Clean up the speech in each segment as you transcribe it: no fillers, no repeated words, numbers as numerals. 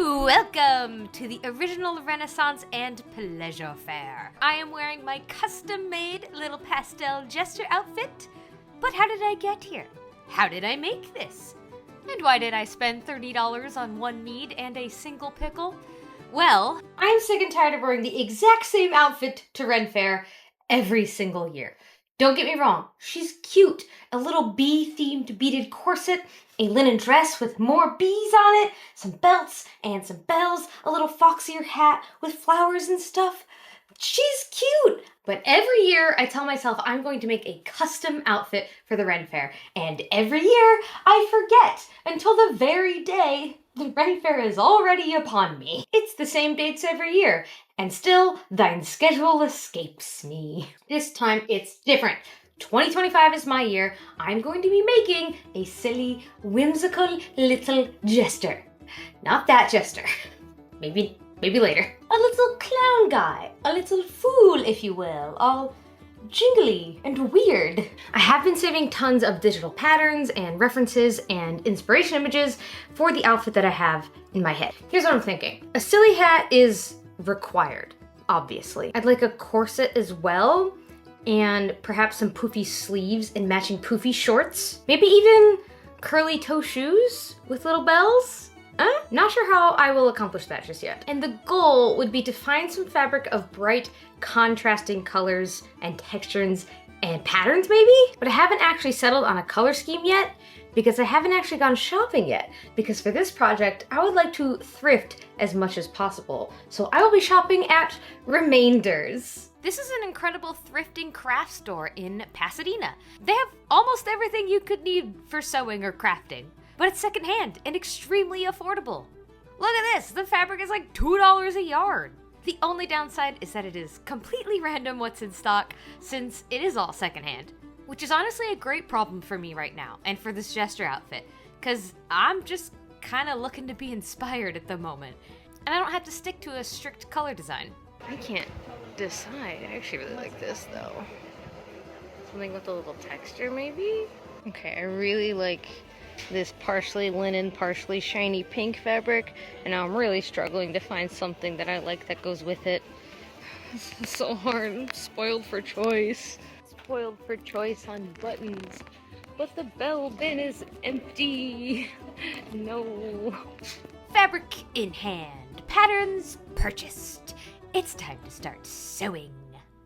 Welcome to the original Renaissance and Pleasure Fair. I am wearing my custom-made little pastel jester outfit. But how did I get here? How did I make this? And why did I spend $30 on one mead and a single pickle? Well, I'm sick and tired of wearing the exact same outfit to RENFAIRE every single year. Don't get me wrong, she's cute. A little bee-themed beaded corset, a linen dress with more bees on it, some belts and some bells, a little foxier hat with flowers and stuff. She's cute! But every year I tell myself I'm going to make a custom outfit for the RENFAIRE, and every year I forget until the very day the RENFAIRE is already upon me. It's the same dates every year, and still thine schedule escapes me. This time it's different. 2025 is my year. I'm going to be making a silly, whimsical little jester. Not that jester. Maybe later. A little clown guy. A little fool, if you will. All jingly and weird. I have been saving tons of digital patterns and references and inspiration images for the outfit that I have in my head. Here's what I'm thinking. A silly hat is required, obviously. I'd like a corset as well, and perhaps some poofy sleeves and matching poofy shorts. Maybe even curly toe shoes with little bells? Not sure how I will accomplish that just yet. And the goal would be to find some fabric of bright, contrasting colors and textures and patterns maybe? But I haven't actually settled on a color scheme yet because I haven't actually gone shopping yet. Because for this project, I would like to thrift as much as possible. So I will be shopping at Remainders. This is an incredible thrifting craft store in Pasadena. They have almost everything you could need for sewing or crafting. But it's secondhand and extremely affordable. Look at this, the fabric is like $2 a yard. The only downside is that it is completely random what's in stock since it is all secondhand, which is honestly a great problem for me right now and for this jester outfit, because I'm just kind of looking to be inspired at the moment, and I don't have to stick to a strict color design. I can't decide. I actually really like this though. Something with a little texture maybe? Okay, I really like this partially linen, partially shiny pink fabric, and now I'm really struggling to find something that I like that goes with it. This is so hard. I'm spoiled for choice. Spoiled for choice on buttons, but the bell bin is empty. No. Fabric in hand, patterns purchased. It's time to start sewing.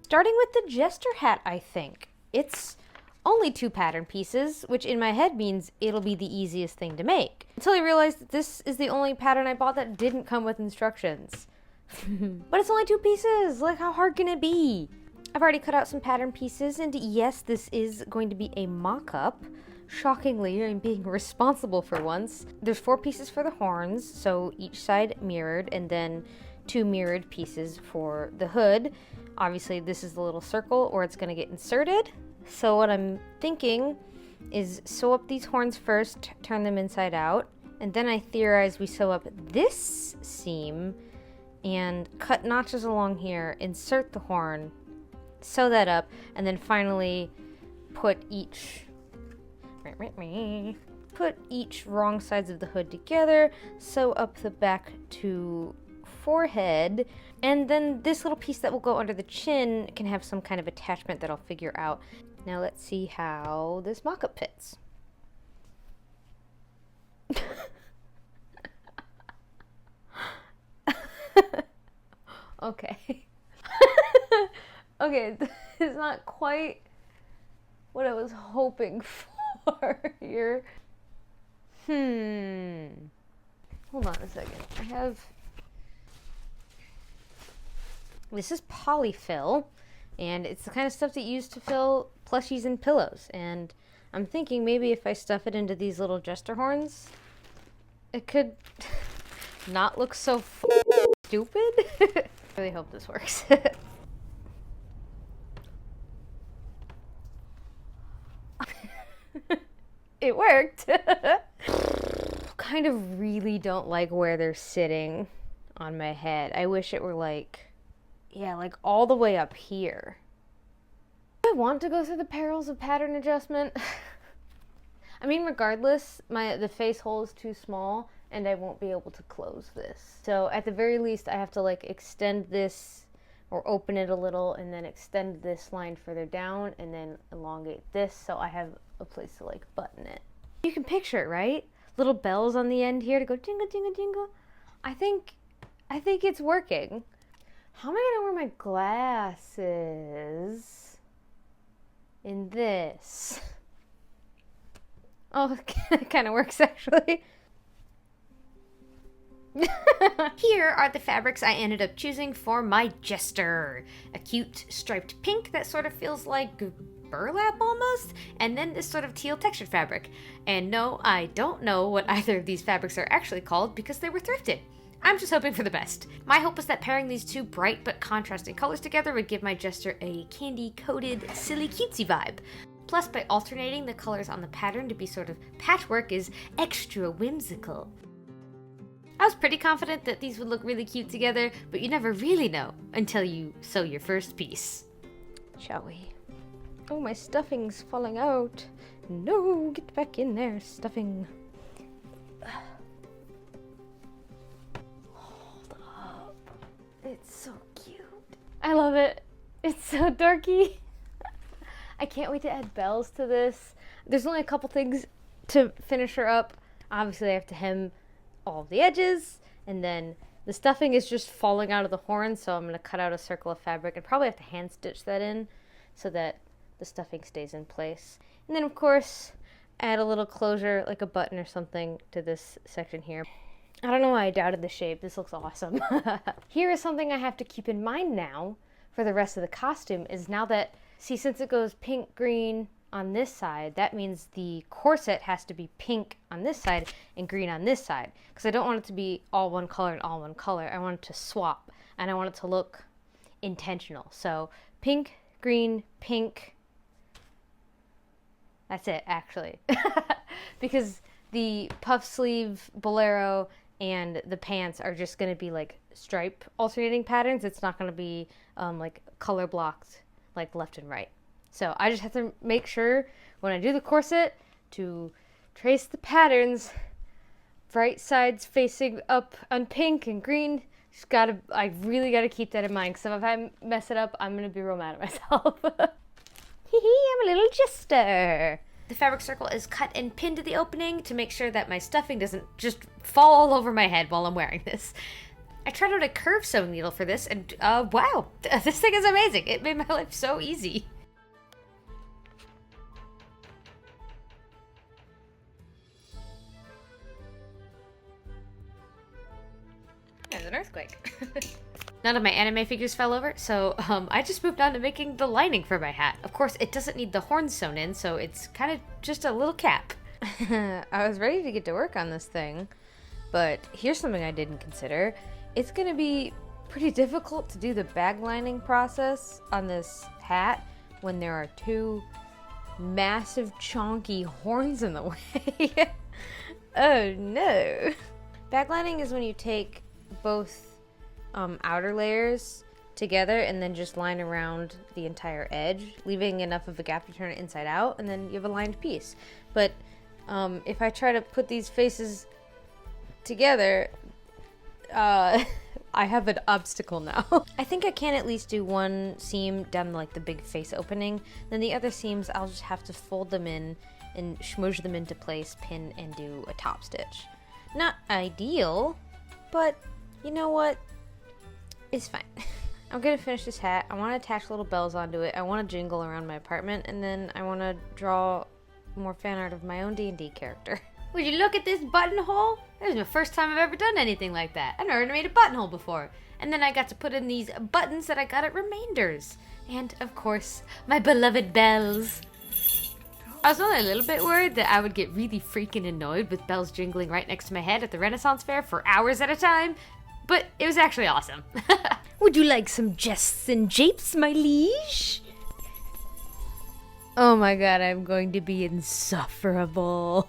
Starting with the jester hat, I think. It's only 2 pattern pieces, which in my head means it'll be the easiest thing to make. Until I realized that this is the only pattern I bought that didn't come with instructions. But it's only 2 pieces, like how hard can it be? I've already cut out some pattern pieces, and yes, this is going to be a mock-up. Shockingly, I'm being responsible for once. There's 4 pieces for the horns, so each side mirrored, and then 2 mirrored pieces for the hood. Obviously, this is the little circle where it's gonna get inserted. So what I'm thinking is sew up these horns first, turn them inside out, and then I theorize we sew up this seam and cut notches along here, insert the horn, sew that up, and then finally put each wrong sides of the hood together, sew up the back to forehead, and then this little piece that will go under the chin can have some kind of attachment that I'll figure out. Now let's see how this mock-up fits. Okay. Okay, this is not quite what I was hoping for here. Hold on a second. This is polyfill, and it's the kind of stuff that you use to fill plushies and pillows. And I'm thinking maybe if I stuff it into these little jester horns, it could not look so stupid. I really hope this works. It worked. Kind of really don't like where they're sitting on my head. I wish it were like, yeah, like all the way up here. I want to go through the perils of pattern adjustment. I mean, regardless, the face hole is too small, and I won't be able to close this. So at the very least, I have to like extend this or open it a little and then extend this line further down and then elongate this so I have a place to like button it. You can picture it, right? Little bells on the end here to go jingle, jingle, jingle. I think it's working. How am I gonna wear my glasses in this? Oh, it kind of works actually. Here are the fabrics I ended up choosing for my Jester. A cute striped pink that sort of feels like burlap almost, and then this sort of teal textured fabric. And no, I don't know what either of these fabrics are actually called because they were thrifted. I'm just hoping for the best. My hope was that pairing these two bright but contrasting colors together would give my Jester a candy-coated, silly cutesy vibe. Plus, by alternating the colors on the pattern to be sort of patchwork is extra whimsical. I was pretty confident that these would look really cute together, but you never really know until you sew your first piece. Shall we? Oh, my stuffing's falling out. No, get back in there, stuffing. Hold up. It's so cute. I love it. It's so dorky. I can't wait to add bells to this. There's only a couple things to finish her up. Obviously, I have to hem all of the edges, and then the stuffing is just falling out of the horn, so I'm going to cut out a circle of fabric and probably have to hand stitch that in so that the stuffing stays in place. And then, of course, add a little closure, like a button or something, to this section here. I don't know why I doubted the shape. This looks awesome. Here is something I have to keep in mind now for the rest of the costume is now that, see, since it goes pink, green on this side, that means the corset has to be pink on this side and green on this side. Because I don't want it to be all one color and all one color. I want it to swap, and I want it to look intentional. So pink, green, pink. That's it, actually. Because the puff sleeve bolero and the pants are just going to be like stripe alternating patterns. It's not going to be like color blocked like left and right. So I just have to make sure when I do the corset to trace the patterns, right sides facing up on pink and green. I really gotta keep that in mind, because if I mess it up, I'm gonna be real mad at myself. Hee hee, I'm a little jester. The fabric circle is cut and pinned to the opening to make sure that my stuffing doesn't just fall all over my head while I'm wearing this. I tried out a curved sewing needle for this, and wow, this thing is amazing. It made my life so easy. There's an earthquake. None of my anime figures fell over, so I just moved on to making the lining for my hat. Of course, it doesn't need the horns sewn in, so it's kind of just a little cap. I was ready to get to work on this thing, but here's something I didn't consider. It's going to be pretty difficult to do the bag lining process on this hat when there are two massive chonky horns in the way. Oh no. Bag lining is when you take both outer layers together and then just line around the entire edge, leaving enough of a gap to turn it inside out, and then you have a lined piece. But if I try to put these faces together, I have an obstacle now. I think I can at least do one seam down like the big face opening. Then the other seams, I'll just have to fold them in and smoosh them into place, pin, and do a top stitch. Not ideal, but you know what? It's fine. I'm gonna finish this hat. I want to attach little bells onto it. I want to jingle around my apartment, and then I want to draw more fan art of my own D&D character. Would you look at this buttonhole? This is the first time I've ever done anything like that. I've never made a buttonhole before. And then I got to put in these buttons that I got at Remainders. And, of course, my beloved bells. I was only a little bit worried that I would get really freaking annoyed with bells jingling right next to my head at the Renaissance Fair for hours at a time. But it was actually awesome. Would you like some jests and japes, my liege? Oh my god, I'm going to be insufferable.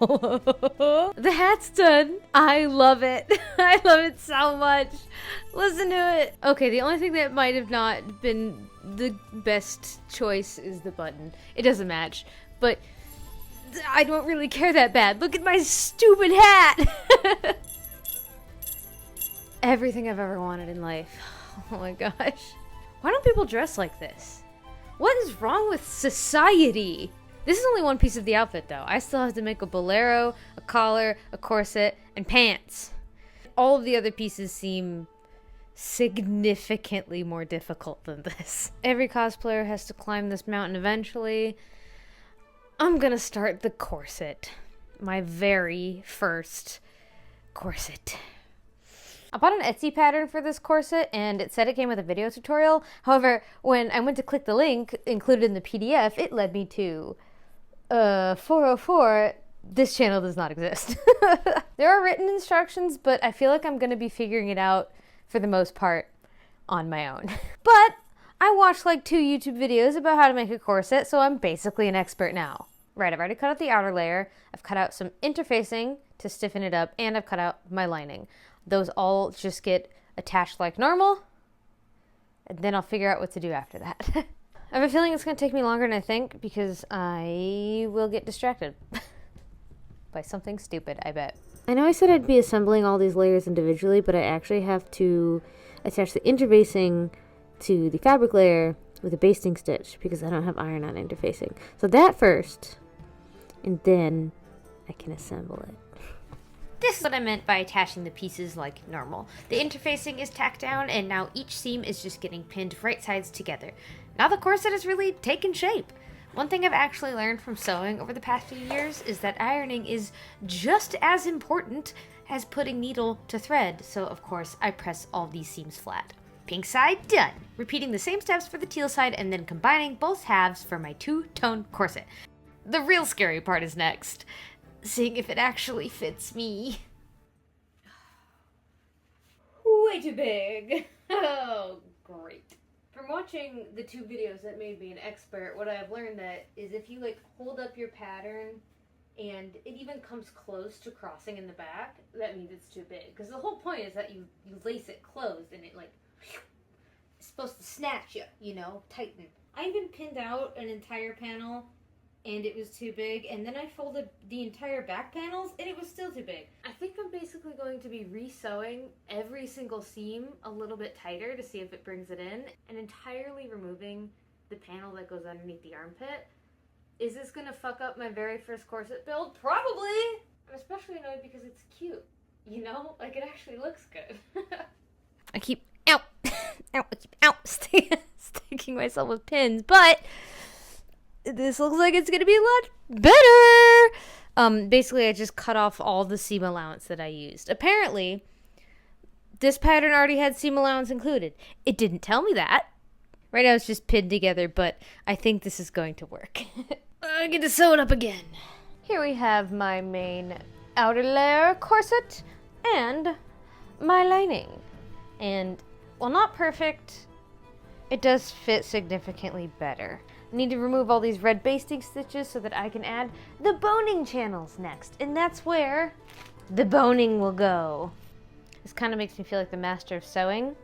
The hat's done. I love it. I love it so much. Listen to it. Okay, the only thing that might have not been the best choice is the button. It doesn't match, but I don't really care that bad. Look at my stupid hat. everything I've ever wanted in life. Oh my gosh. Why don't people dress like this? What is wrong with society? This is only one piece of the outfit though. I still have to make a bolero, a collar, a corset, and pants. All of the other pieces seem significantly more difficult than this. Every cosplayer has to climb this mountain eventually. I'm gonna start the corset. My very first corset. I bought an Etsy pattern for this corset and it said it came with a video tutorial. However, when I went to click the link included in the PDF, it led me to 404. This channel does not exist. There are written instructions, but I feel like I'm gonna be figuring it out for the most part on my own. But I watched like 2 YouTube videos about how to make a corset, so I'm basically an expert now. Right, I've already cut out the outer layer, I've cut out some interfacing to stiffen it up, and I've cut out my lining. Those all just get attached like normal, and then I'll figure out what to do after that. I have a feeling it's going to take me longer than I think because I will get distracted by something stupid, I bet. I know I said I'd be assembling all these layers individually, but I actually have to attach the interfacing to the fabric layer with a basting stitch because I don't have iron-on interfacing. So that first, and then I can assemble it. This is what I meant by attaching the pieces like normal. The interfacing is tacked down and now each seam is just getting pinned right sides together. Now the corset has really taken shape. One thing I've actually learned from sewing over the past few years is that ironing is just as important as putting needle to thread, so of course I press all these seams flat. Pink side done. Repeating the same steps for the teal side and then combining both halves for my 2-tone corset. The real scary part is next. Seeing if it actually fits me. Way too big. Oh, great. From watching the 2 videos that made me an expert, what I've learned that is if you like hold up your pattern and it even comes close to crossing in the back, that means it's too big. Because the whole point is that you lace it closed and it like, it's supposed to snatch you, you know, tighten. I even pinned out an entire panel and it was too big, and then I folded the entire back panels and it was still too big. I think I'm basically going to be re-sewing every single seam a little bit tighter to see if it brings it in, and entirely removing the panel that goes underneath the armpit. Is this gonna fuck up my very first corset build? Probably! I'm especially annoyed because it's cute, you know? Like, it actually looks good. I keep, sticking myself with pins, but this looks like it's gonna be a lot better. Basically I just cut off all the seam allowance that I used. Apparently, this pattern already had seam allowance included. It didn't tell me that. Right now it's just pinned together, but I think this is going to work. I get to sew it up again. Here we have my main outer layer corset and my lining. And while not perfect, it does fit significantly better. I need to remove all these red basting stitches so that I can add the boning channels next. And that's where the boning will go. This kind of makes me feel like the master of sewing. I'm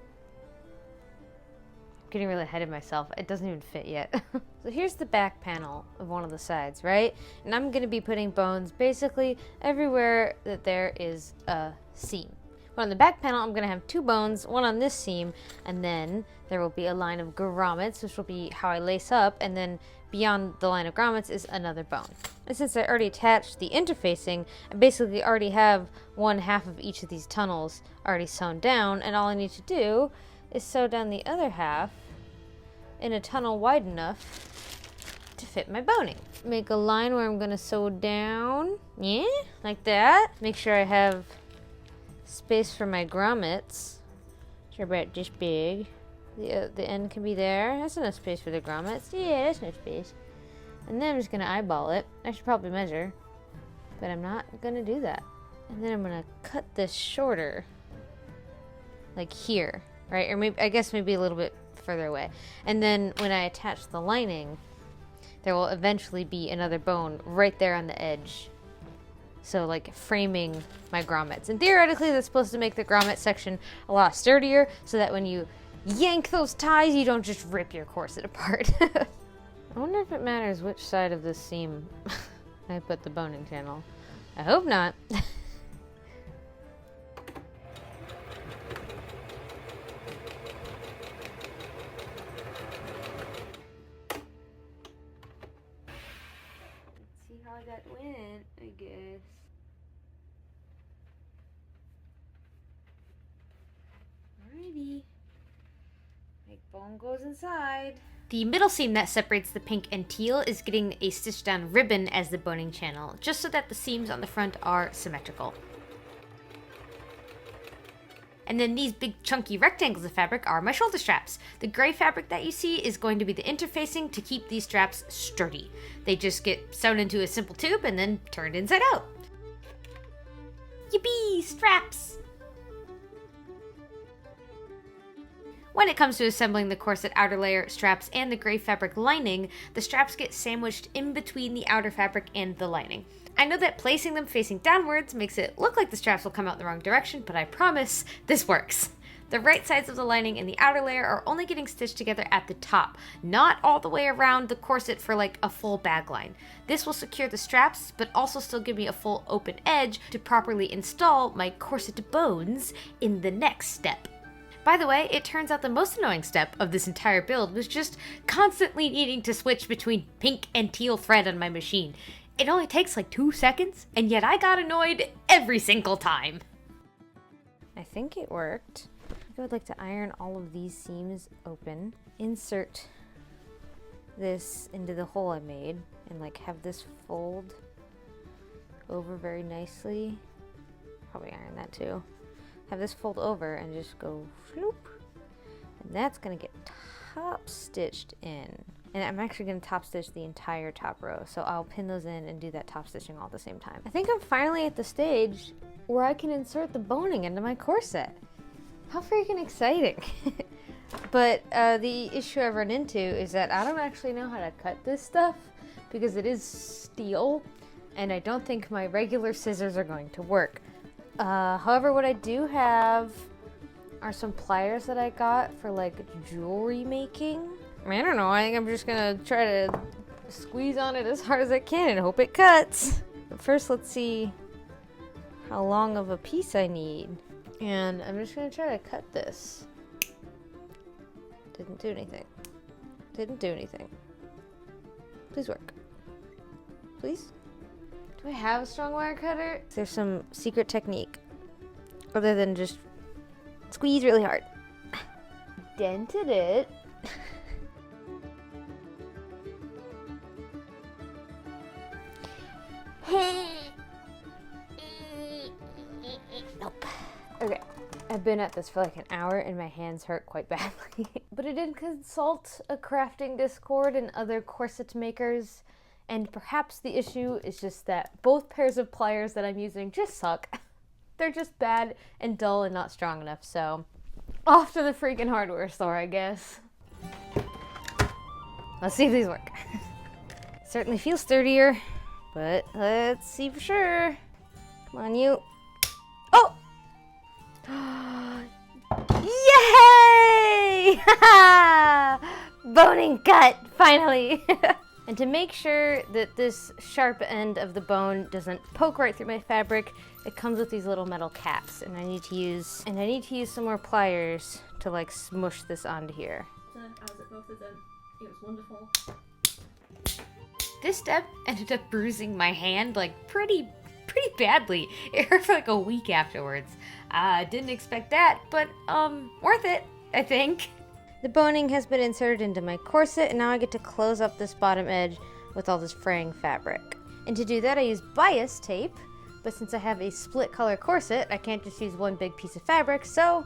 getting really ahead of myself. It doesn't even fit yet. So here's the back panel of one of the sides, right? And I'm going to be putting bones basically everywhere that there is a seam. But on the back panel, I'm going to have 2 bones, one on this seam, and then there will be a line of grommets, which will be how I lace up, and then beyond the line of grommets is another bone. And since I already attached the interfacing, I basically already have 1/2 of each of these tunnels already sewn down, and all I need to do is sew down the other half in a tunnel wide enough to fit my boning. Make a line where I'm going to sew down, yeah, like that. Make sure I have space for my grommets, which are about this big. The end can be there. That's enough space for the grommets. Yeah, that's enough space. And then I'm just going to eyeball it. I should probably measure, but I'm not going to do that. And then I'm going to cut this shorter, like here, right? Or maybe, I guess maybe a little bit further away. And then when I attach the lining, there will eventually be another bone right there on the edge. So like framing my grommets. And theoretically that's supposed to make the grommet section a lot sturdier so that when you yank those ties, you don't just rip your corset apart. I wonder if it matters which side of this seam I put the boning channel. I hope not. Bone goes inside. The middle seam that separates the pink and teal is getting a stitched down ribbon as the boning channel, just so that the seams on the front are symmetrical. And then these big chunky rectangles of fabric are my shoulder straps. The gray fabric that you see is going to be the interfacing to keep these straps sturdy. They just get sewn into a simple tube and then turned inside out. Yippee! Straps! When it comes to assembling the corset outer layer, straps, and the gray fabric lining, the straps get sandwiched in between the outer fabric and the lining. I know that placing them facing downwards makes it look like the straps will come out in the wrong direction, but I promise this works. The right sides of the lining and the outer layer are only getting stitched together at the top, not all the way around the corset for like a full bag line. This will secure the straps, but also still give me a full open edge to properly install my corset bones in the next step. By the way, it turns out the most annoying step of this entire build was just constantly needing to switch between pink and teal thread on my machine. It only takes like 2 seconds, and yet I got annoyed every single time. I think it worked. I would like to iron all of these seams open, insert this into the hole I made, and like have this fold over very nicely. Probably iron that too. Have this fold over and just go floop. And that's gonna get top stitched in. And I'm actually gonna top stitch the entire top row. So I'll pin those in and do that top stitching all at the same time. I think I'm finally at the stage where I can insert the boning into my corset. How freaking exciting. But the issue I've run into is that I don't actually know how to cut this stuff because it is steel and I don't think my regular scissors are going to work. However, what I do have are some pliers that I got for like jewelry making. I mean, I don't know, I think I'm just gonna try to squeeze on it as hard as I can and hope it cuts. But first, let's see how long of a piece I need. And I'm just gonna try to cut this. Didn't do anything. Didn't do anything. Please work. Please? Do I have a strong wire cutter? There's some secret technique other than just squeeze really hard. Dented it. Nope. Okay, I've been at this for like an hour and my hands hurt quite badly. But I did consult a crafting Discord and other corset makers. And perhaps the issue is just that both pairs of pliers that I'm using just suck. They're just bad and dull and not strong enough, so off to the freaking hardware store, I guess. Let's see if these work. Certainly feels sturdier, but let's see for sure. Come on, you. Oh! Yay! Boning cut, finally. And to make sure that this sharp end of the bone doesn't poke right through my fabric, it comes with these little metal caps, and I need to use some more pliers to like smush this onto here. I was at both of them. It was wonderful. This step ended up bruising my hand like pretty badly. It hurt for like a week afterwards. Didn't expect that, but worth it, I think. The boning has been inserted into my corset, and now I get to close up this bottom edge with all this fraying fabric. And to do that, I use bias tape, but since I have a split color corset, I can't just use one big piece of fabric, so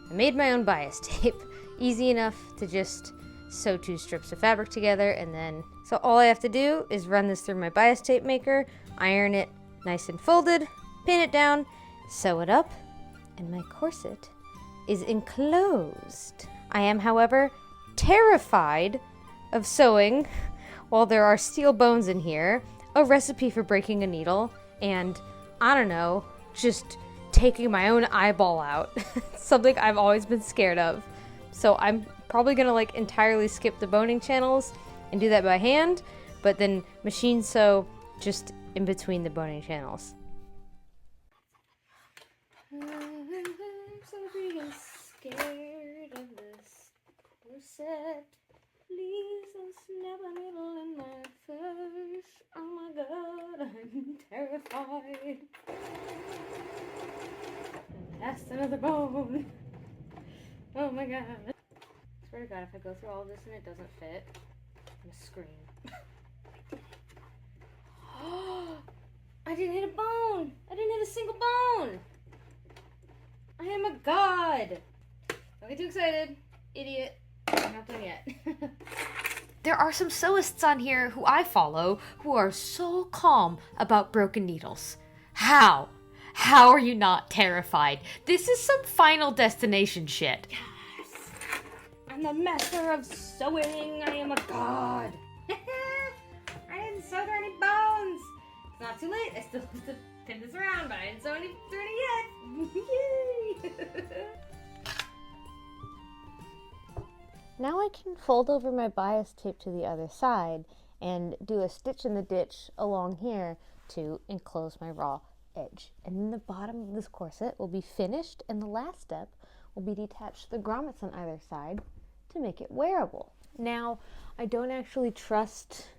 I made my own bias tape. Easy enough to just sew 2 strips of fabric together, and then, so all I have to do is run this through my bias tape maker, iron it nice and folded, pin it down, sew it up, and my corset is enclosed. I am, however, terrified of sewing while there are steel bones in here, a recipe for breaking a needle, and, I don't know, just taking my own eyeball out. Something I've always been scared of. So I'm probably gonna like entirely skip the boning channels and do that by hand, but then machine sew just in between the boning channels. I'm so freaking scared of this corset. Please don't snap a needle in my face. Oh my god, I'm terrified. Past another bone. Oh my god. swear to God, if I go through all of this and it doesn't fit, I'm gonna scream. I didn't hit a bone! I didn't hit a single bone! I am a god! Don't get too excited. Idiot. I'm not done yet. There are some sewists on here who I follow who are so calm about broken needles. How? How are you not terrified? This is some Final Destination shit. Yes! I'm the master of sewing! I am a god! I didn't sew through any bones! It's not too late. I still have to pin this around, but I didn't sew any through it yet. Yay! Now I can fold over my bias tape to the other side and do a stitch in the ditch along here to enclose my raw edge. And then the bottom of this corset will be finished, and the last step will be to attach the grommets on either side to make it wearable. Now, I don't actually trust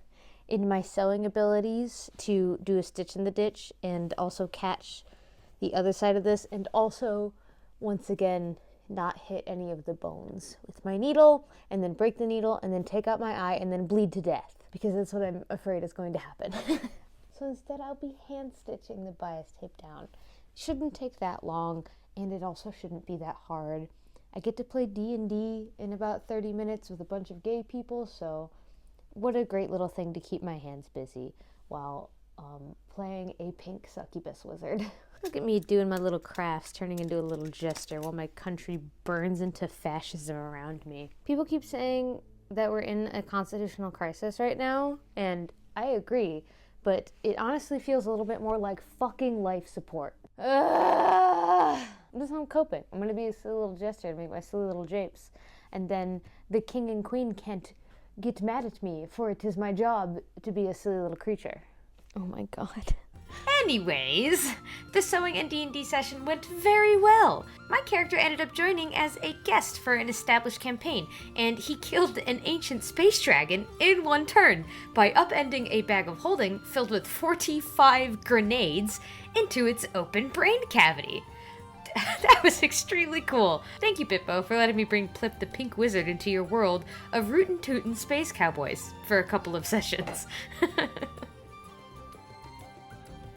in my sewing abilities to do a stitch in the ditch and also catch the other side of this, and also, once again, not hit any of the bones with my needle, and then break the needle, and then take out my eye, and then bleed to death, because that's what I'm afraid is going to happen. So instead I'll be hand stitching the bias tape down. Shouldn't take that long, and it also shouldn't be that hard. I get to play D&D in about 30 minutes with a bunch of gay people, so what a great little thing to keep my hands busy while playing a pink succubus wizard. Look at me doing my little crafts, turning into a little jester while my country burns into fascism around me. People keep saying that we're in a constitutional crisis right now, and I agree, but it honestly feels a little bit more like fucking life support. That's how I'm coping. I'm gonna be a silly little jester to make my silly little japes, and then the king and queen can't get mad at me, for it is my job to be a silly little creature. Oh my god. Anyways, the sewing and D&D session went very well. My character ended up joining as a guest for an established campaign, and he killed an ancient space dragon in one turn by upending a bag of holding filled with 45 grenades into its open brain cavity. That was extremely cool. Thank you, Bippo, for letting me bring Plip the Pink Wizard into your world of rootin' tootin' space cowboys for a couple of sessions.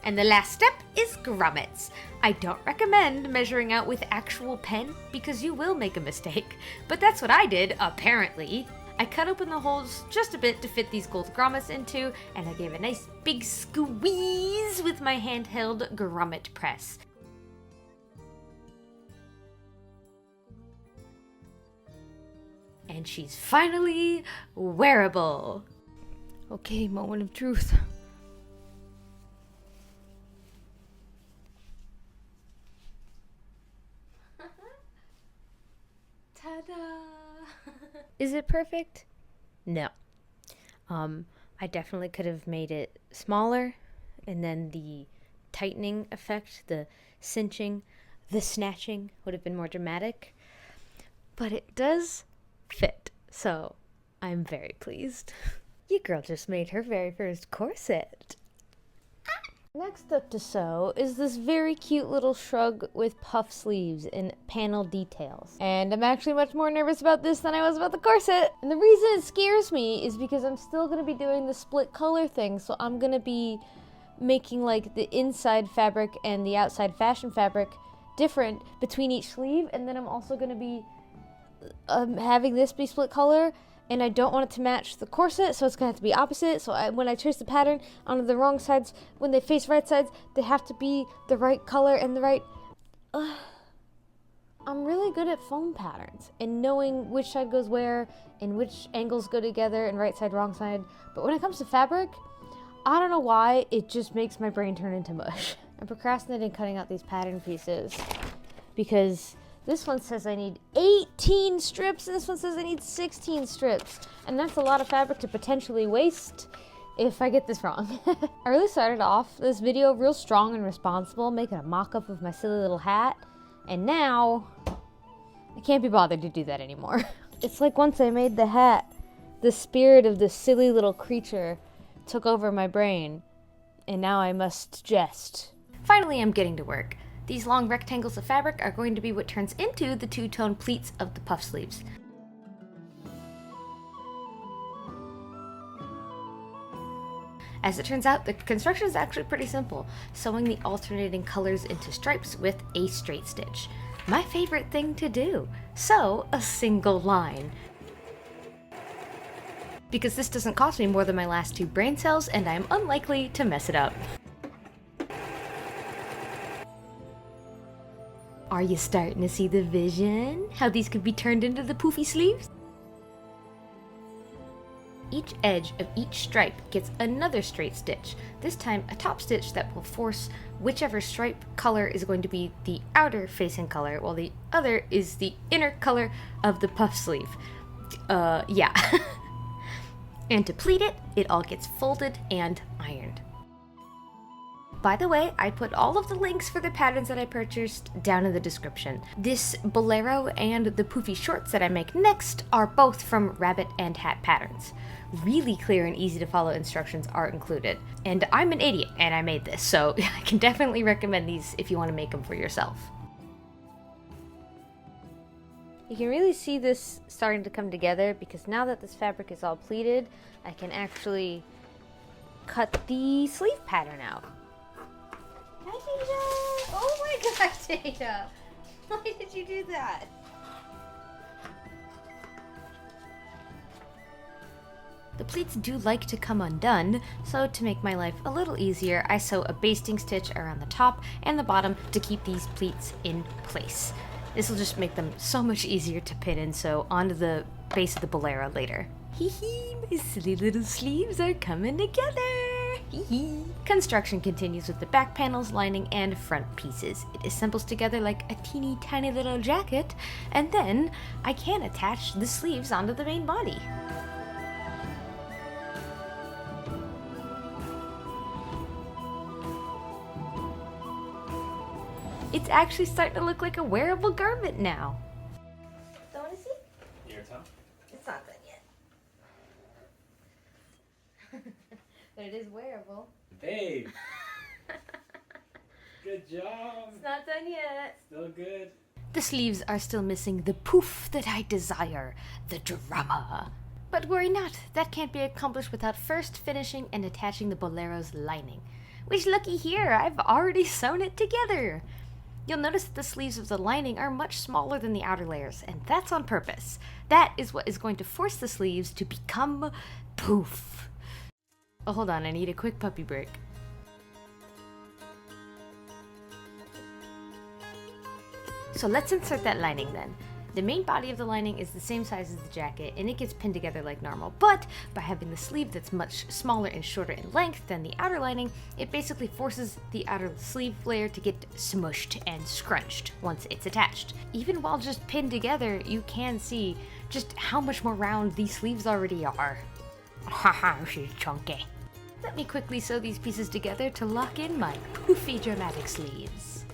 And the last step is grommets. I don't recommend measuring out with actual pen because you will make a mistake, but that's what I did, apparently. I cut open the holes just a bit to fit these gold grommets into, and I gave a nice big squeeze with my handheld grommet press. And she's finally wearable. Okay, moment of truth. Ta-da! Is it perfect? No. I definitely could have made it smaller, and then the tightening effect, the cinching, the snatching would have been more dramatic. But it does fit, so I'm very pleased. Your girl just made her very first corset. Next up to sew is this very cute little shrug with puff sleeves and panel details. And I'm actually much more nervous about this than I was about the corset. And the reason it scares me is because I'm still going to be doing the split color thing. So I'm going to be making like the inside fabric and the outside fashion fabric different between each sleeve. And then I'm also going to be having this be split color. And I don't want it to match the corset, so it's going to have to be opposite. So when I trace the pattern onto the wrong sides, when they face right sides, they have to be the right color and the right... I'm really good at foam patterns and knowing which side goes where and which angles go together and right side, wrong side. But when it comes to fabric, I don't know why, it just makes my brain turn into mush. I'm procrastinating cutting out these pattern pieces because... this one says I need 18 strips, and this one says I need 16 strips. And that's a lot of fabric to potentially waste if I get this wrong. I really started off this video real strong and responsible, making a mock-up of my silly little hat. And now, I can't be bothered to do that anymore. It's like once I made the hat, the spirit of this silly little creature took over my brain. And now I must jest. Finally, I'm getting to work. These long rectangles of fabric are going to be what turns into the two-tone pleats of the puff sleeves. As it turns out, the construction is actually pretty simple, sewing the alternating colors into stripes with a straight stitch. My favorite thing to do, sew a single line. Because this doesn't cost me more than my last 2 brain cells, and I am unlikely to mess it up. Are you starting to see the vision? How these could be turned into the poofy sleeves? Each edge of each stripe gets another straight stitch, this time a top stitch that will force whichever stripe color is going to be the outer facing color, while the other is the inner color of the puff sleeve. Yeah. And to pleat it, it all gets folded and ironed. By the way, I put all of the links for the patterns that I purchased down in the description. This bolero and the poofy shorts that I make next are both from Rabbit and Hat Patterns. Really clear and easy to follow instructions are included. And I'm an idiot and I made this, so I can definitely recommend these if you want to make them for yourself. You can really see this starting to come together because now that this fabric is all pleated, I can actually cut the sleeve pattern out. Hi, Data! Oh my god, Data! Why did you do that? The pleats do like to come undone, so to make my life a little easier, I sew a basting stitch around the top and the bottom to keep these pleats in place. This will just make them so much easier to pin and sew onto the base of the bolero later. Hee hee, my silly little sleeves are coming together! Hee hee. Construction continues with the back panels, lining, and front pieces. It assembles together like a teeny tiny little jacket, and then I can attach the sleeves onto the main body. It's actually starting to look like a wearable garment now. Don't want to see? Your tongue? It's not done yet. But it is wearable. Babe! Good job! It's not done yet. Still good. The sleeves are still missing the poof that I desire, the drama. But worry not, that can't be accomplished without first finishing and attaching the bolero's lining. Which, looky here, I've already sewn it together. You'll notice that the sleeves of the lining are much smaller than the outer layers, and that's on purpose. That is what is going to force the sleeves to become poof. Oh, hold on, I need a quick puppy break. So let's insert that lining then. The main body of the lining is the same size as the jacket, and it gets pinned together like normal, but by having the sleeve that's much smaller and shorter in length than the outer lining, it basically forces the outer sleeve layer to get smushed and scrunched once it's attached. Even while just pinned together, you can see just how much more round these sleeves already are. Haha, she's chunky. Let me quickly sew these pieces together to lock in my poofy dramatic sleeves.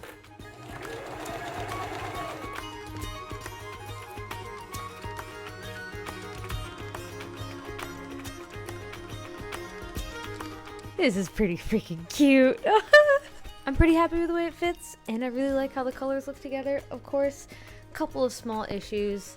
This is pretty freaking cute. I'm pretty happy with the way it fits, and I really like how the colors look together. Of course, a couple of small issues.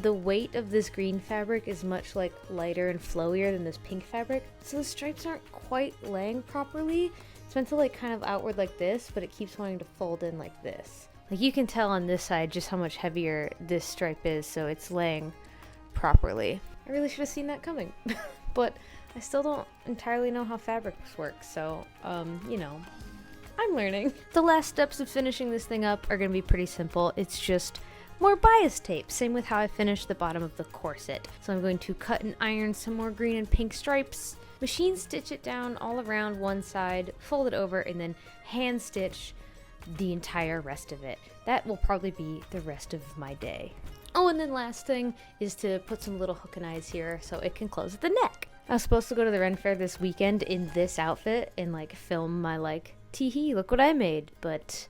The weight of this green fabric is much lighter and flowier than this pink fabric, so the stripes aren't quite laying properly. It's meant to kind of outward like this, but it keeps wanting to fold in like this. Like you can tell on this side just how much heavier this stripe is, so it's laying properly. I really should have seen that coming, but I still don't entirely know how fabrics work, so, you know, I'm learning. The last steps of finishing this thing up are going to be pretty simple. It's just more bias tape, same with how I finished the bottom of the corset. So I'm going to cut and iron some more green and pink stripes, machine stitch it down all around one side, fold it over, and then hand stitch the entire rest of it. That will probably be the rest of my day. Oh, and then last thing is to put some little hook and eyes here so it can close at the neck. I was supposed to go to the RENFAIRE this weekend in this outfit and film my tee-hee, look what I made, but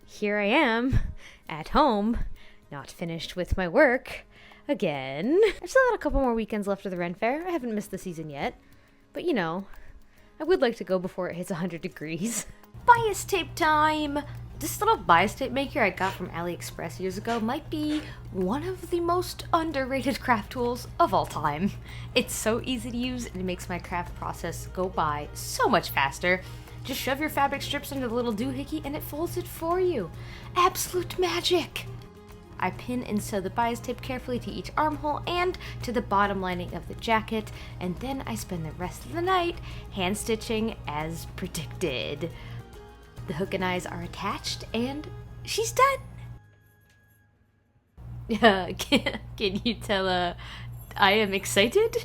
here I am at home, not finished with my work again. I've still got a couple more weekends left of the RENFAIRE. I haven't missed the season yet, but you know, I would like to go before it hits 100 degrees. Bias tape time! This little bias tape maker I got from AliExpress years ago might be one of the most underrated craft tools of all time. It's so easy to use and it makes my craft process go by so much faster. Just shove your fabric strips into the little doohickey and it folds it for you. Absolute magic! I pin and sew the bias tape carefully to each armhole and to the bottom lining of the jacket, and then I spend the rest of the night hand stitching as predicted. The hook and eyes are attached, and she's done! Can you tell, I am excited?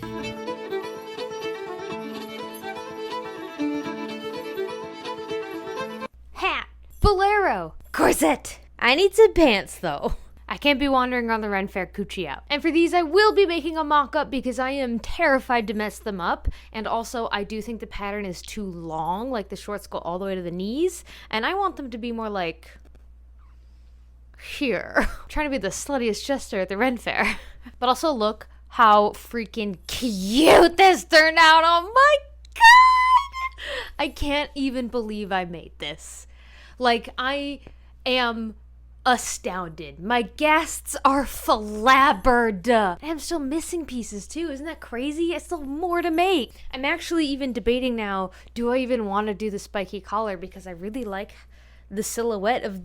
Hat! Bolero! Corset! I need some pants, though. I can't be wandering on the RENFAIRE coochie out. And for these, I will be making a mock-up because I am terrified to mess them up. And also, I do think the pattern is too long, like the shorts go all the way to the knees. And I want them to be more like... here. I'm trying to be the sluttiest jester at the RENFAIRE. But also look how freaking cute this turned out. Oh my god! I can't even believe I made this. Like, I am... astounded. My guests are flabbergasted. I'm still missing pieces too. Isn't that crazy? I still have more to make. I'm actually even debating now, do I even want to do the spiky collar because I really like the silhouette of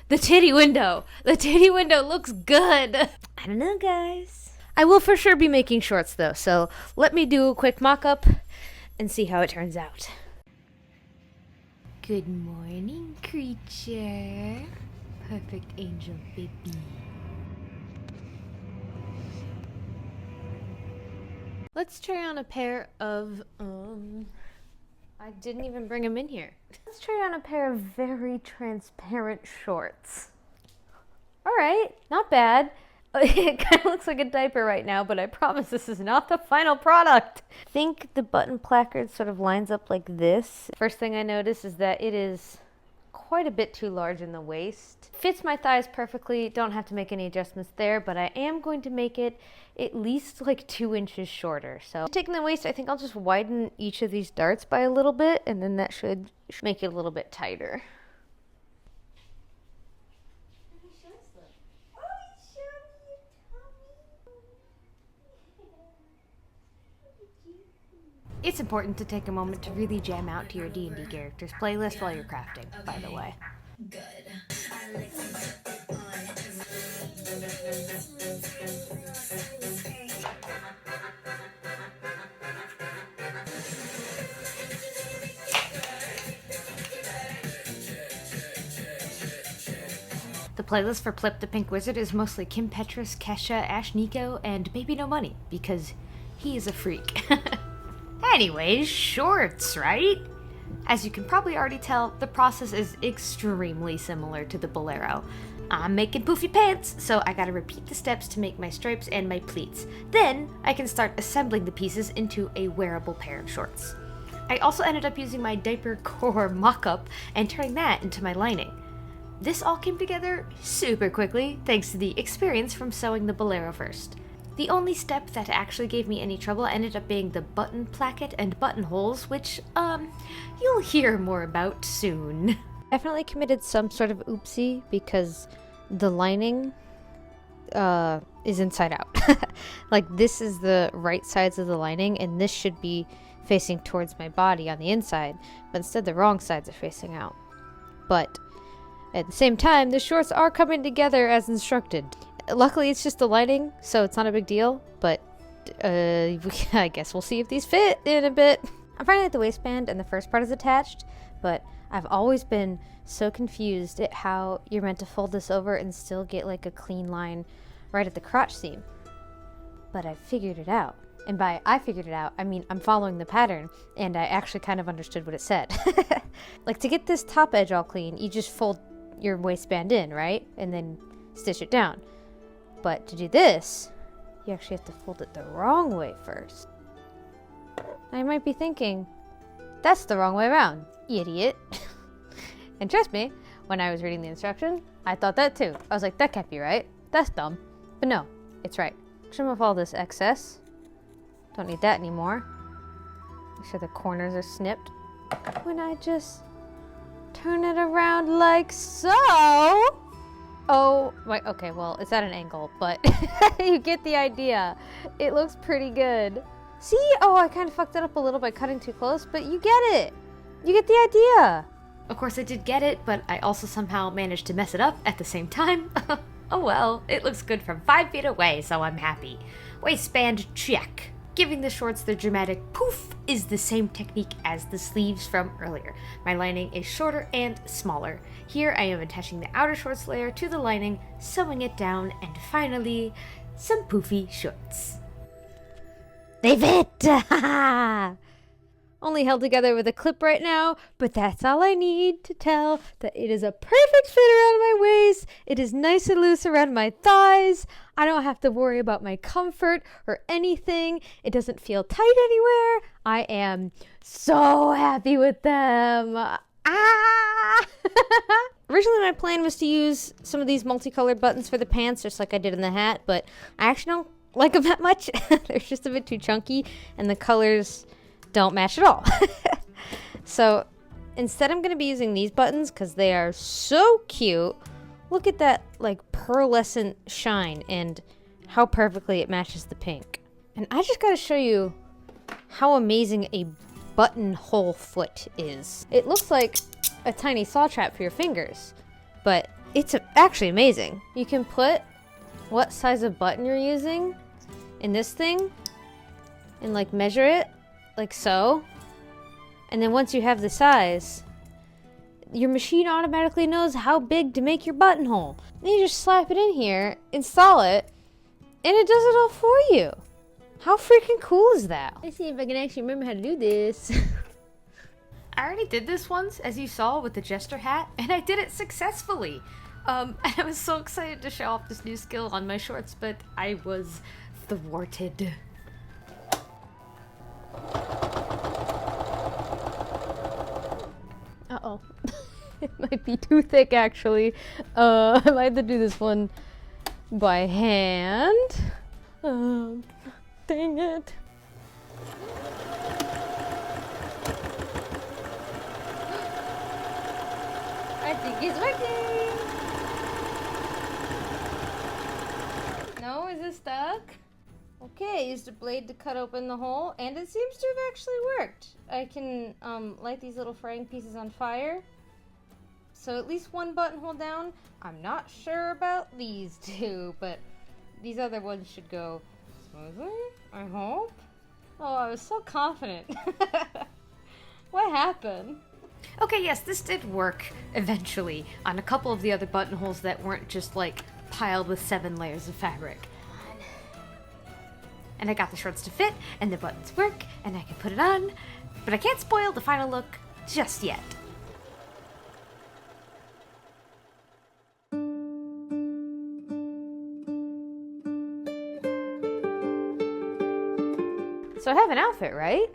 the titty window. The titty window looks good. I don't know, guys. I will for sure be making shorts though, so let me do a quick mock-up and see how it turns out. Good morning, creature. Perfect angel baby. Let's try on a pair of, I didn't even bring them in here. Let's try on a pair of very transparent shorts. All right, not bad. It kind of looks like a diaper right now, but I promise this is not the final product. I think the button placard sort of lines up like this. First thing I notice is that it is quite a bit too large in the waist. Fits my thighs perfectly, don't have to make any adjustments there, but I am going to make it at least like 2 inches shorter. So taking the waist, I think I'll just widen each of these darts by a little bit, and then that should make it a little bit tighter. It's important to take a moment to really jam out to your D&D character's playlist while you're crafting, by the way. Good. The playlist for Plip the Pink Wizard is mostly Kim Petras, Kesha, Ash Nico, and Baby No Money, because he is a freak. Anyways, shorts, right? As you can probably already tell, the process is extremely similar to the bolero. I'm making poofy pants, so I gotta repeat the steps to make my stripes and my pleats. Then, I can start assembling the pieces into a wearable pair of shorts. I also ended up using my diaper core mock-up and turning that into my lining. This all came together super quickly, thanks to the experience from sewing the bolero first. The only step that actually gave me any trouble ended up being the button placket and buttonholes, which, you'll hear more about soon. Definitely committed some sort of oopsie because the lining is inside out. Like, this is the right sides of the lining, and this should be facing towards my body on the inside, but instead the wrong sides are facing out. But at the same time, the shorts are coming together as instructed. Luckily, it's just the lining, so it's not a big deal, but I guess we'll see if these fit in a bit. I'm finding that the waistband and the first part is attached, but I've always been so confused at how you're meant to fold this over and still get like a clean line right at the crotch seam. But I figured it out. And by I figured it out, I mean I'm following the pattern, and I actually kind of understood what it said. Like, to get this top edge all clean, you just fold your waistband in, right? And then stitch it down. But to do this, you actually have to fold it the wrong way first. Now you might be thinking, that's the wrong way around, idiot. And trust me, when I was reading the instructions, I thought that too. I was like, that can't be right. That's dumb. But no, it's right. Trim off all this excess. Don't need that anymore. Make sure the corners are snipped. When I just Turn it around like so. Oh, wait, okay, well, it's at an angle, but you get the idea. It looks pretty good. See? Oh, I kind of fucked it up a little by cutting too close, but you get it. You get the idea. Of course I did get it, but I also somehow managed to mess it up at the same time. Oh well, it looks good from 5 feet away, so I'm happy. Waistband check. Giving the shorts their dramatic poof is the same technique as the sleeves from earlier. My lining is shorter and smaller. Here I am attaching the outer shorts layer to the lining, sewing it down, and finally, some poofy shorts. They fit! Only held together with a clip right now, but that's all I need to tell that it is a perfect fit around my waist. It is nice and loose around my thighs. I don't have to worry about my comfort or anything. It doesn't feel tight anywhere. I am so happy with them. Originally my plan was to use some of these multicolored buttons for the pants, just like I did in the hat, but I actually don't like them that much. They're just a bit too chunky, and the colors don't match at all. So instead I'm going to be using these buttons because they are so cute. Look at that like pearlescent shine and how perfectly it matches the pink. And I just got to show you how amazing a buttonhole foot is. It looks like a tiny saw trap for your fingers, but it's actually amazing. You can put what size of button you're using in this thing and like measure it like so, and then once you have the size, your machine automatically knows how big to make your buttonhole. Then you just slap it in here, install it, and it does it all for you. How freaking cool is that? Let's see if I can actually remember how to do this. I already did this once, as you saw, with the Jester hat, and I did it successfully. And I was so excited to show off this new skill on my shorts, but I was thwarted. Uh-oh. It might be too thick, actually. I might have to do this one by hand. Dang it. I think it's working. No, is it stuck? Okay, I used a blade to cut open the hole, and it seems to have actually worked. I can light these little fraying pieces on fire. So at least one buttonhole down. I'm not sure about these two, but these other ones should go smoothly, I hope. Oh, I was so confident. What happened? Okay, yes, this did work eventually on a couple of the other buttonholes that weren't just like piled with 7 layers of fabric. And I got the shorts to fit, and the buttons work, and I can put it on, but I can't spoil the final look just yet. So I have an outfit, right?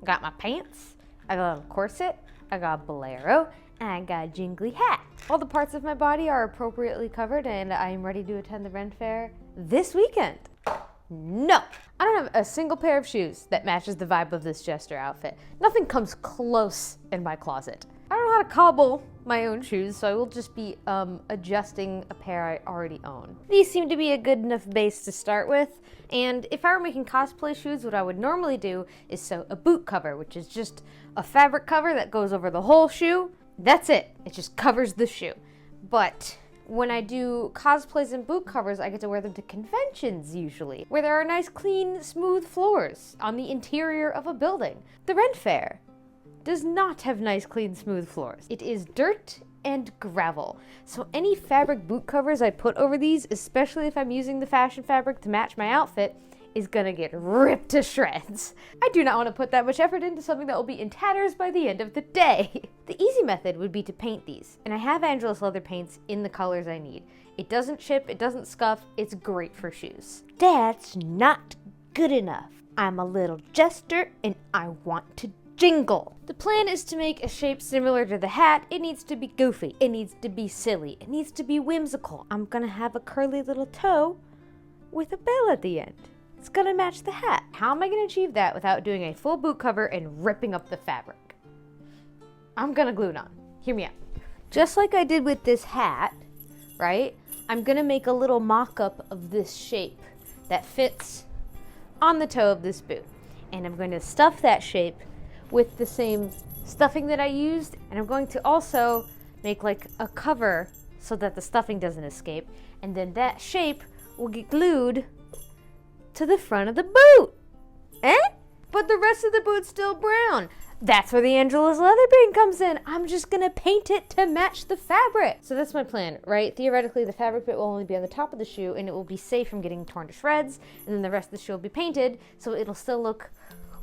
I got my pants, I got a little corset, I got a bolero, and I got a jingly hat. All the parts of my body are appropriately covered, and I am ready to attend the RENFAIRE this weekend. No, I don't have a single pair of shoes that matches the vibe of this Jester outfit. Nothing comes close in my closet. I don't know how to cobble my own shoes, so I will just be adjusting a pair I already own. These seem to be a good enough base to start with, and if I were making cosplay shoes, what I would normally do is sew a boot cover, which is just a fabric cover that goes over the whole shoe. That's it. It just covers the shoe. But when I do cosplays and boot covers, I get to wear them to conventions usually, where there are nice, clean, smooth floors on the interior of a building. The RENFAIRE does not have nice, clean, smooth floors. It is dirt and gravel. So any fabric boot covers I put over these, especially if I'm using the fashion fabric to match my outfit, is gonna get ripped to shreds. I do not want to put that much effort into something that will be in tatters by the end of the day. The easy method would be to paint these, and I have Angelus leather paints in the colors I need. It doesn't chip, it doesn't scuff, it's great for shoes. That's not good enough. I'm a little jester and I want to jingle. The plan is to make a shape similar to the hat. It needs to be goofy, it needs to be silly, it needs to be whimsical. I'm gonna have a curly little toe with a bell at the end. It's gonna match the hat. How am I gonna achieve that without doing a full boot cover and ripping up the fabric? I'm gonna glue it on. Hear me out. Just like I did with this hat, right? I'm gonna make a little mock-up of this shape that fits on the toe of this boot. And I'm going to stuff that shape with the same stuffing that I used. And I'm going to also make like a cover so that the stuffing doesn't escape. And then that shape will get glued to the front of the boot. But the rest of the boot's still brown. That's where the Angela's leather paint comes in. I'm just gonna paint it to match the fabric. So that's my plan, right? Theoretically, the fabric bit will only be on the top of the shoe and it will be safe from getting torn to shreds. And then the rest of the shoe will be painted, so it'll still look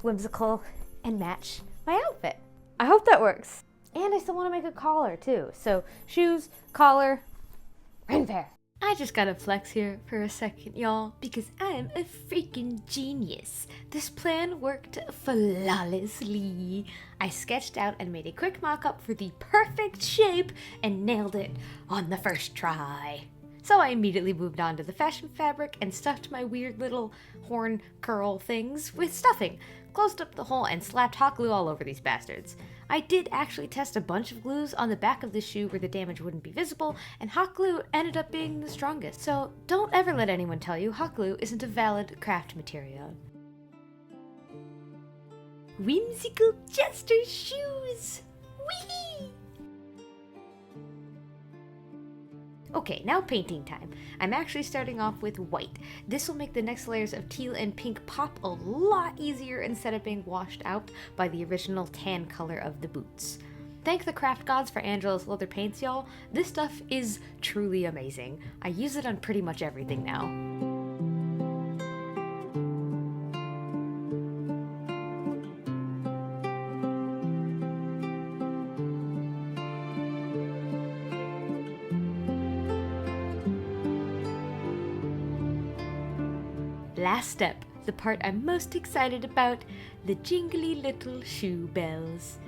whimsical and match my outfit. I hope that works. And I still wanna make a collar too. So shoes, collar, RENFAIRE. I just gotta flex here for a second, y'all, because I am a freaking genius. This plan worked flawlessly. I sketched out and made a quick mock-up for the perfect shape and nailed it on the first try. So I immediately moved on to the fashion fabric and stuffed my weird little horn curl things with stuffing, closed up the hole, and slapped hot glue all over these bastards. I did actually test a bunch of glues on the back of the shoe where the damage wouldn't be visible, and hot glue ended up being the strongest. So don't ever let anyone tell you hot glue isn't a valid craft material. Whimsical Jester shoes! Whee! Okay, now painting time. I'm actually starting off with white. This will make the next layers of teal and pink pop a lot easier instead of being washed out by the original tan color of the boots. Thank the craft gods for Angela's leather paints, y'all. This stuff is truly amazing. I use it on pretty much everything now. Last step, the part I'm most excited about, the jingly little shoe bells.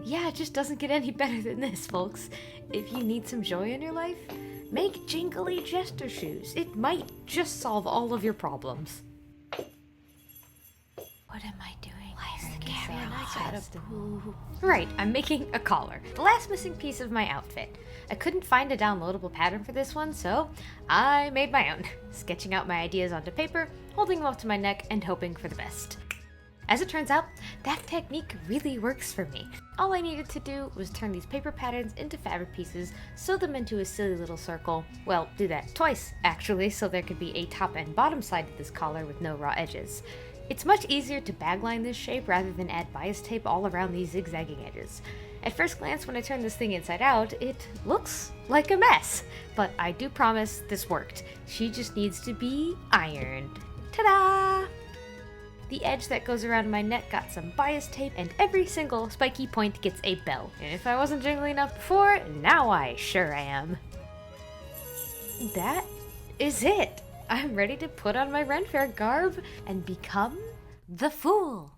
Yeah, it just doesn't get any better than this, folks. If you need some joy in your life, make jingly Jester shoes. It might just solve all of your problems. What am I doing? Why is the camera Right, I'm making a collar. The last missing piece of my outfit. I couldn't find a downloadable pattern for this one, so I made my own. Sketching out my ideas onto paper, holding them up to my neck, and hoping for the best. As it turns out, that technique really works for me. All I needed to do was turn these paper patterns into fabric pieces, sew them into a silly little circle. Well, do that twice, actually, so there could be a top and bottom side to this collar with no raw edges. It's much easier to bagline this shape rather than add bias tape all around these zigzagging edges. At first glance, when I turn this thing inside out, it looks like a mess. But I do promise this worked. She just needs to be ironed. Ta-da! The edge that goes around my neck got some bias tape, and every single spiky point gets a bell. And if I wasn't jingly enough before, now I sure am. That is it. I'm ready to put on my RENFAIRE garb and become the fool.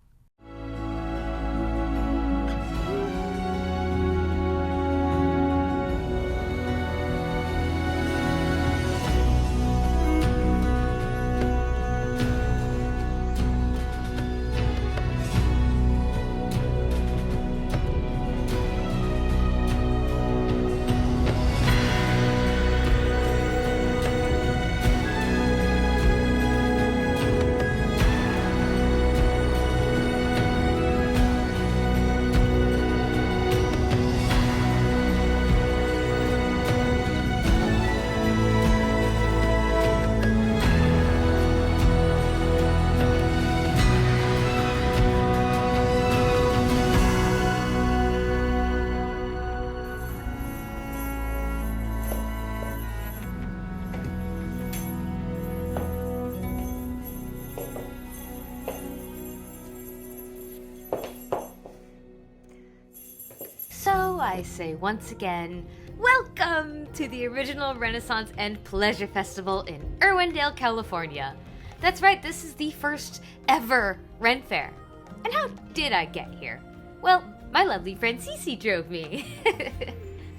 So I say once again, welcome to the original Renaissance and Pleasure Festival in Irwindale, California. That's right, this is the first ever RENFAIRE. And how did I get here? Well, my lovely friend Cece drove me.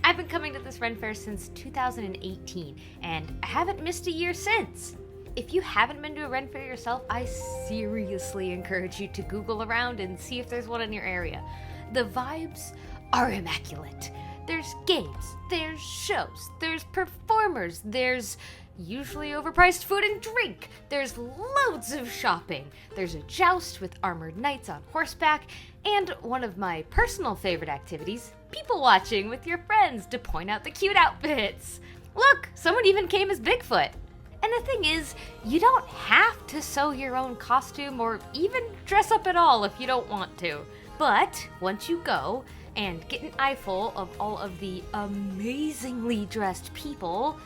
I've been coming to this Ren Fair since 2018, and I haven't missed a year since. If you haven't been to a Ren Fair yourself, I seriously encourage you to Google around and see if there's one in your area. The vibes are immaculate. There's games, there's shows, there's performers, there's usually overpriced food and drink, there's loads of shopping, there's a joust with armored knights on horseback, and one of my personal favorite activities, people watching with your friends to point out the cute outfits. Look, someone even came as Bigfoot. And the thing is, you don't have to sew your own costume or even dress up at all if you don't want to. But once you go and get an eyeful of all of the amazingly dressed people,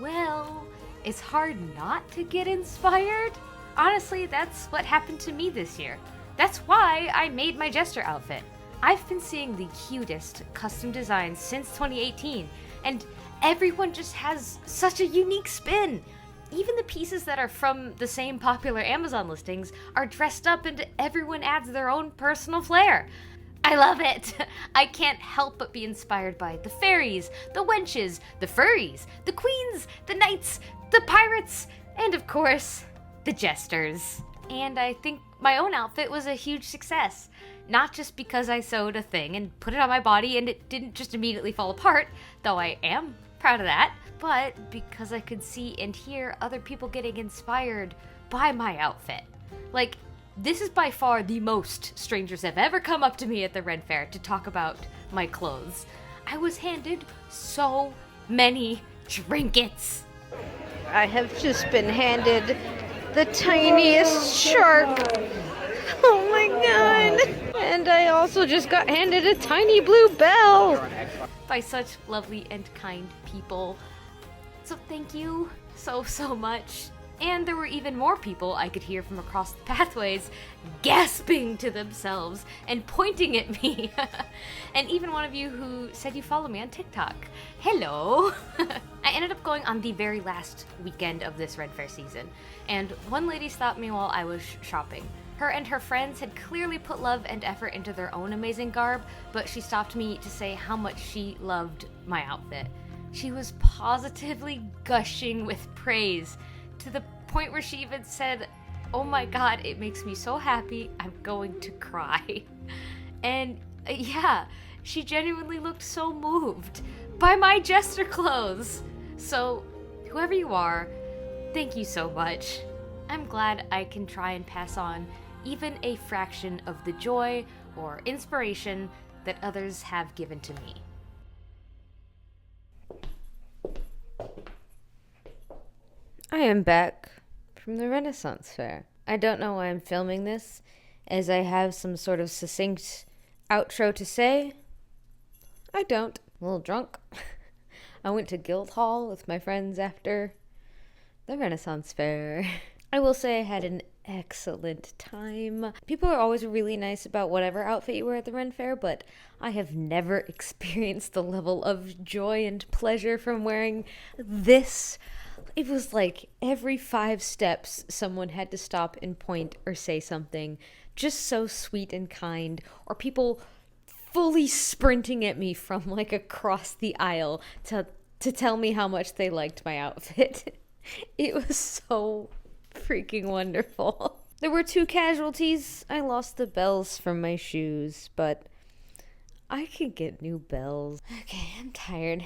well, it's hard not to get inspired. Honestly, that's what happened to me this year. That's why I made my Jester outfit. I've been seeing the cutest custom designs since 2018, and everyone just has such a unique spin. Even the pieces that are from the same popular Amazon listings are dressed up and everyone adds their own personal flair. I love it! I can't help but be inspired by the fairies, the wenches, the furries, the queens, the knights, the pirates, and of course, the jesters. And I think my own outfit was a huge success. Not just because I sewed a thing and put it on my body and it didn't just immediately fall apart, though I am proud of that, but because I could see and hear other people getting inspired by my outfit. Like, this is by far the most strangers have ever come up to me at the Ren Fair to talk about my clothes. I was handed so many trinkets. I have just been handed the tiniest shark. Oh my god! And I also just got handed a tiny blue bell. By such lovely and kind people. So thank you so much. And there were even more people I could hear from across the pathways gasping to themselves and pointing at me. And even one of you who said you follow me on TikTok. Hello! I ended up going on the very last weekend of this Ren Fair season, and one lady stopped me while I was shopping. Her and her friends had clearly put love and effort into their own amazing garb, but she stopped me to say how much she loved my outfit. She was positively gushing with praise, to the point where she even said, "Oh my god, it makes me so happy, I'm going to cry." And yeah, she genuinely looked so moved by my Jester clothes. So, whoever you are, thank you so much. I'm glad I can try and pass on even a fraction of the joy or inspiration that others have given to me. I am back from the Renaissance Fair. I don't know why I'm filming this, as I have some sort of succinct outro to say. I don't. I'm a little drunk. I went to Guildhall with my friends after the Renaissance Fair. I will say I had an excellent time. People are always really nice about whatever outfit you wear at the Ren Fair, but I have never experienced the level of joy and pleasure from wearing this. It was like every 5 steps someone had to stop and point or say something just so sweet and kind, or people fully sprinting at me from like across the aisle to tell me how much they liked my outfit. It was so freaking wonderful. There were 2 casualties. I lost the bells from my shoes, but I could get new bells. Okay, I'm tired.